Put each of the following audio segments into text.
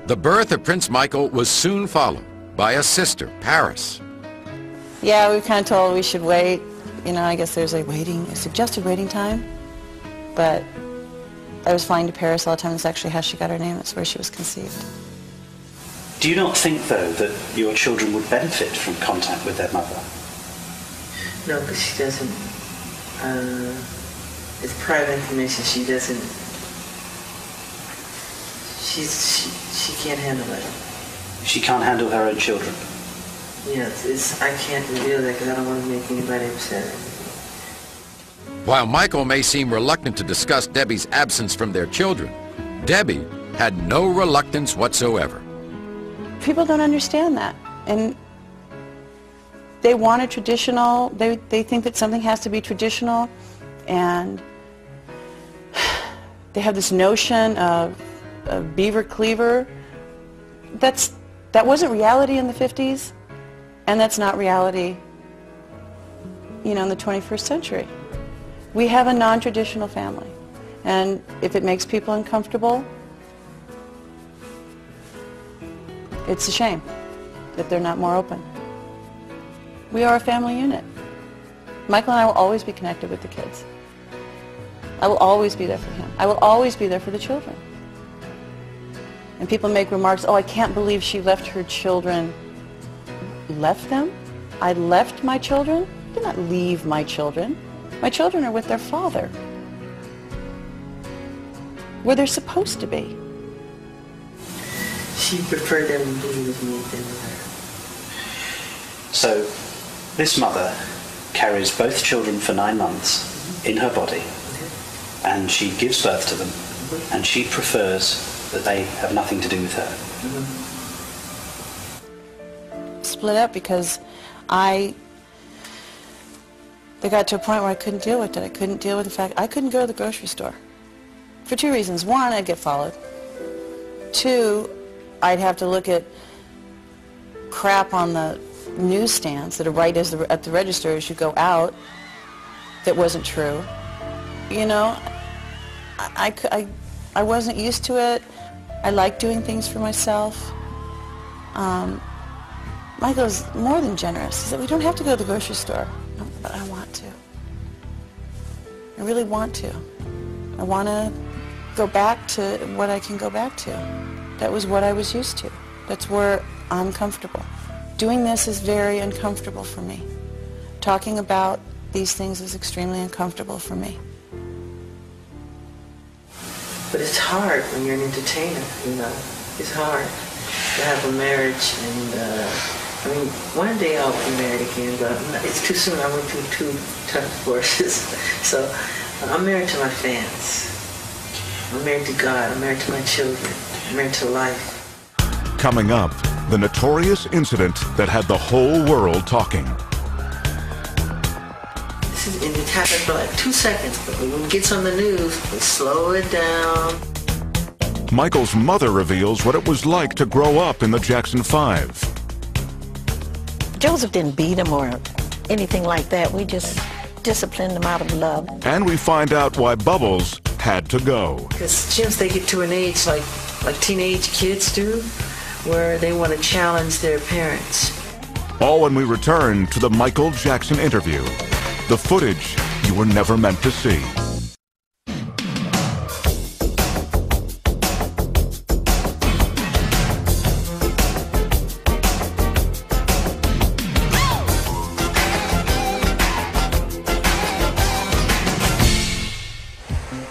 The birth of Prince Michael was soon followed by a sister, Paris. Yeah, we were kind of told we should wait. You know, I guess there's a suggested waiting time. But I was flying to Paris all the time. That's actually how she got her name. That's where she was conceived. Do you not think, though, that your children would benefit from contact with their mother? No, because she doesn't. It's private information. She doesn't. She can't handle it. She can't handle her own children? Yes, I can't reveal that because I don't want to make anybody upset. While Michael may seem reluctant to discuss Debbie's absence from their children, Debbie had no reluctance whatsoever. People don't understand that, and they want a traditional, they think that something has to be traditional, and they have this notion of beaver cleaver. That wasn't reality in the 50s, and that's not reality, you know, in the 21st century. We have a non-traditional family, and if it makes people uncomfortable, it's a shame that they're not more open. We are a family unit. Michael and I will always be connected with the kids. I will always be there for him. I will always be there for the children. And people make remarks, oh, I can't believe she left her children. Left them? I left my children? I did not leave my children. My children are with their father, where they're supposed to be. She preferred them to be with me than with her. So, this mother carries both children for 9 months in her body, and she gives birth to them, and she prefers that they have nothing to do with her. Split up because they got to a point where I couldn't deal with it. I couldn't deal with the fact I couldn't go to the grocery store. For 2 reasons. 1, I'd get followed. 2, I'd have to look at crap on the newsstands that are right at the register as you go out that wasn't true. You know, I wasn't used to it. I like doing things for myself. Michael's more than generous. He said, we don't have to go to the grocery store. No, but I want to. I really want to. I want to go back to what I can go back to. That was what I was used to. That's where I'm comfortable. Doing this is very uncomfortable for me. Talking about these things is extremely uncomfortable for me. But it's hard when you're an entertainer, you know. It's hard to have a marriage, and I mean, one day I'll be married again, but it's too soon. I went through 2 tough divorces. So I'm married to my fans. I'm married to God. I'm married to my children. I'm married to life. Coming up, the notorious incident that had the whole world talking. It happened for like 2 seconds, but when it gets on the news, we slow it down. Michael's mother reveals what it was like to grow up in the Jackson 5. Joseph didn't beat him or anything like that. We just disciplined him out of love. And we find out why Bubbles had to go. Because since they get to an age like teenage kids do, where they want to challenge their parents. All when we return to the Michael Jackson interview. The footage you were never meant to see.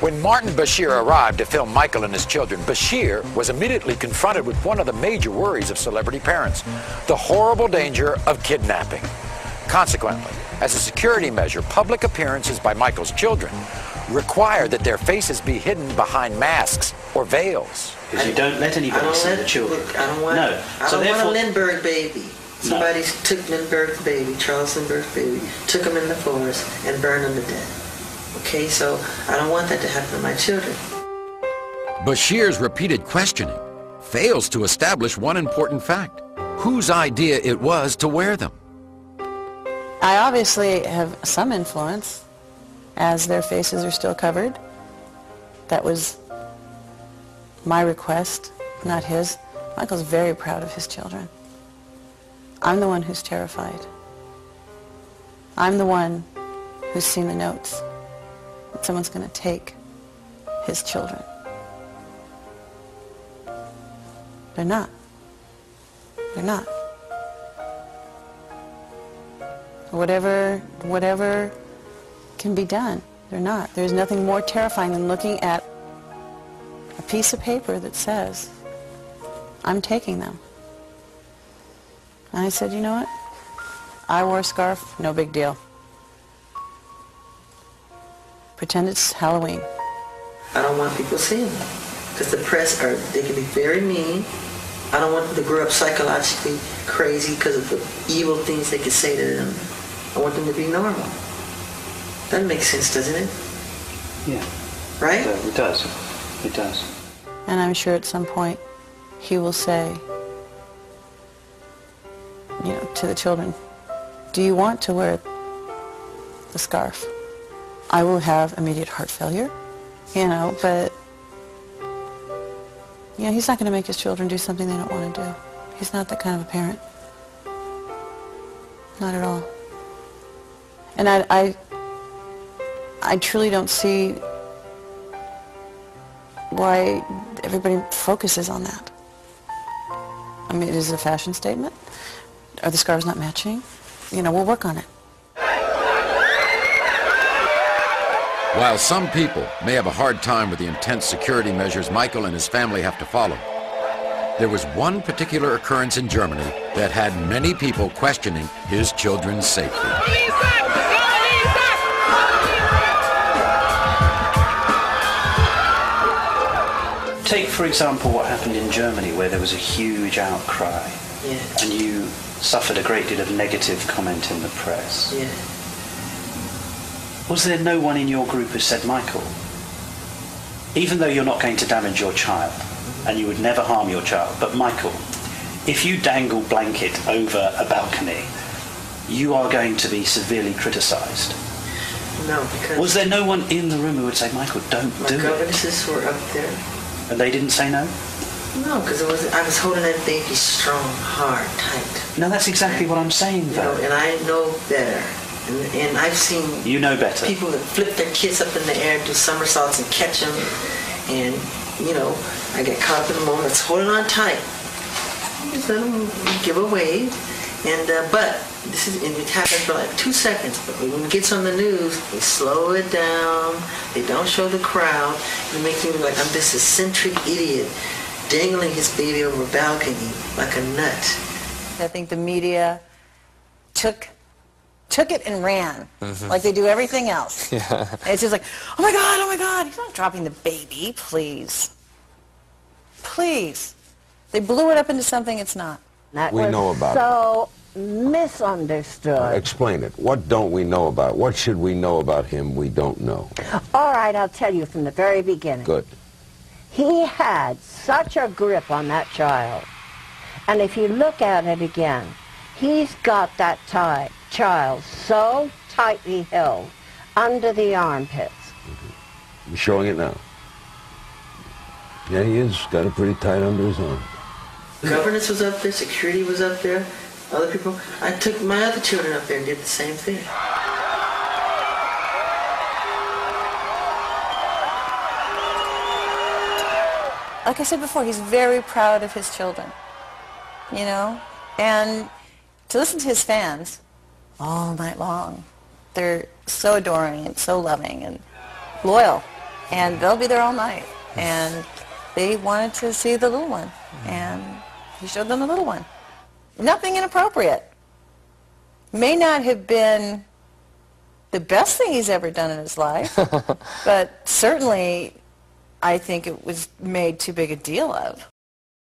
When Martin Bashir arrived to film Michael and his children, Bashir was immediately confronted with one of the major worries of celebrity parents, the horrible danger of kidnapping. Consequently, as a security measure, public appearances by Michael's children required that their faces be hidden behind masks or veils. Because you don't let anybody see the children. I don't want a Lindbergh baby. Somebody took Lindbergh's baby, Charles Lindbergh's baby, took him in the forest and burned him to death. Okay, so I don't want that to happen to my children. Bashir's repeated questioning fails to establish one important fact: whose idea it was to wear them. I obviously have some influence, as their faces are still covered. That was my request, not his. Michael's very proud of his children. I'm the one who's terrified. I'm the one who's seen the notes that someone's going to take his children. They're not. They're not. Whatever can be done, they're not. There's nothing more terrifying than looking at a piece of paper that says, I'm taking them. And I said, you know what? I wore a scarf, no big deal. Pretend it's Halloween. I don't want people seeing them. Because the press, they can be very mean. I don't want them to grow up psychologically crazy because of the evil things they could say to them. I want them to be normal. That makes sense, doesn't it? Yeah. Right? It does. It does. And I'm sure at some point he will say, you know, to the children, do you want to wear the scarf? I will have immediate heart failure, you know, but, you know, he's not going to make his children do something they don't want to do. He's not that kind of a parent. Not at all. And I truly don't see why everybody focuses on that. I mean, it is a fashion statement. Are the scarves not matching? You know, we'll work on it. While some people may have a hard time with the intense security measures Michael and his family have to follow, there was one particular occurrence in Germany that had many people questioning his children's safety. Take, for example, what happened in Germany, where there was a huge outcry, Yeah. and you suffered a great deal of negative comment in the press. Yeah. Was there no one in your group who said, Michael, even though you're not going to damage your child, and you would never harm your child, but Michael, if you dangle blanket over a balcony, you are going to be severely criticised? No, because... Was there no one in the room who would say, Michael, don't do it? My governesses were up there. And they didn't say no? No, because I was holding that baby strong, hard, tight. No, that's exactly what I'm saying, though. You know, and I know better. And I've seen you know better. People that flip their kids up in the air, do somersaults and catch them. And, you know, I get caught up in the moment. It's holding on tight. Just let them give a wave. And, but it happens for like 2 seconds. But when it gets on the news, they slow it down. They don't show the crowd. It makes me look like I'm this eccentric idiot dangling his baby over a balcony like a nut. I think the media took it and ran, like they do everything else. Yeah. It's just like, oh my God, he's not dropping the baby, please. Please. They blew it up into something it's not. That we was know about so misunderstood. Explain it. What don't we know about it? What should we know about him we don't know? All right, I'll tell you from the very beginning. Good. He had such a grip on that child. And if you look at it again, he's got that child so tightly held under the armpits. You're showing it now. Yeah, he is. Got it pretty tight under his arm. Governance was up there, security was up there, other people. I took my other children up there and did the same thing. Like I said before, he's very proud of his children, you know? And to listen to his fans all night long, they're so adoring and so loving and loyal, and they'll be there all night. And they wanted to see the little one, and he showed them the little one. Nothing inappropriate. May not have been the best thing he's ever done in his life, but certainly I think it was made too big a deal of.